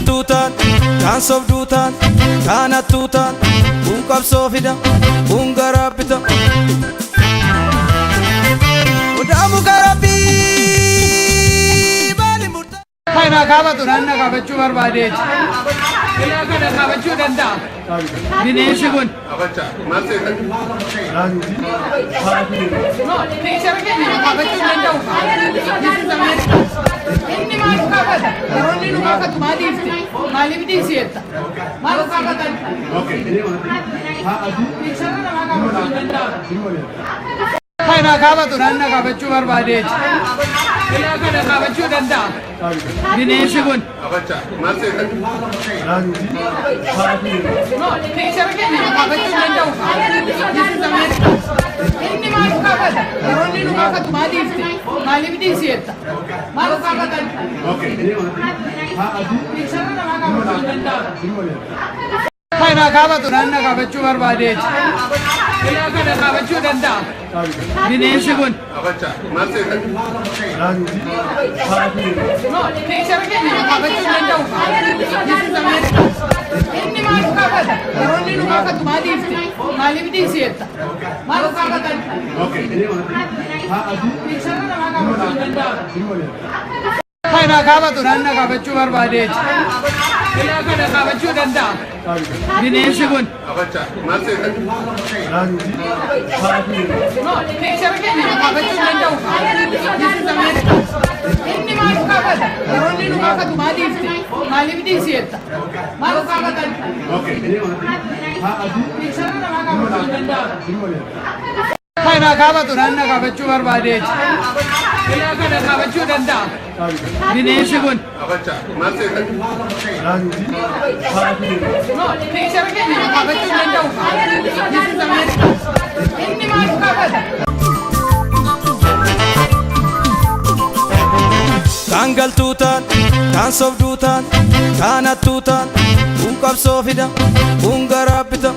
Tuutaan kan sobduutaan kan hattuutaan kun qabsoo fida kun garaa bita Odaamu garabbii baali murta Kana kaabatu naanna kaabachuu barbaadeeti. Ilaa kana kaabachuu danda'a. Bineensi kun. Piikchara keenya kaabachuu danda'u. Inni maaliif kaabata? Yeroonni nu kaabatu maaliifti? Maaliif dhiisiyetta? Maaliif kaabatan? Piikchara namaa kaabachuu danda'a. Kana kaabatu naanna kaabachuu barbaadeeti. Ilaa kana kaabachuu danda'a. Bineensi kun. Piikchara keenya kaabachuu danda'u. Inni maaliif kaabata? Yeroonni nu kaabatu maaliifti? Maaliif dhiisiyetta? Maaliif kaabatan? Piikchara namaa kaabachuu danda'a. Kana kaabatu naanna kaabachuu barbaadeeti. Ilaa kana kaabachuu danda'a. Bineensi kun. Piikchara keenya kaabachuu danda'u. Inni maaliif kaabata? Yeroonni nu kaabatu maaliifti? Maaliif dhiisiyetta? Maaliif kaabatan? Piikchara namaa kaabachuu danda'a. Kana kaabatu naanna kaabachuu barbaadeeti. Ilaa kana kaabachuu danda'a. Bineensi kun. Piikchara keenya kaabachuu danda'u. Inni maaliif kaabata? Yeroonni nu kaabatu maaliifti? Maaliif dhiisiyetta? Maaliif kaabatan? Piikchara namaa kaabachuu danda'a. Kana kaabatu naanna kaabachuu barbaadeeti. Ilaa kana kaabachuu danda'a. Bineensi kun. Piikchara keenya kaabachuu danda'u. Inni maaliif kaabata? kan galtuutaan kan sobduutaan kan hattuutaan kun qabsoo fida kun garaa bita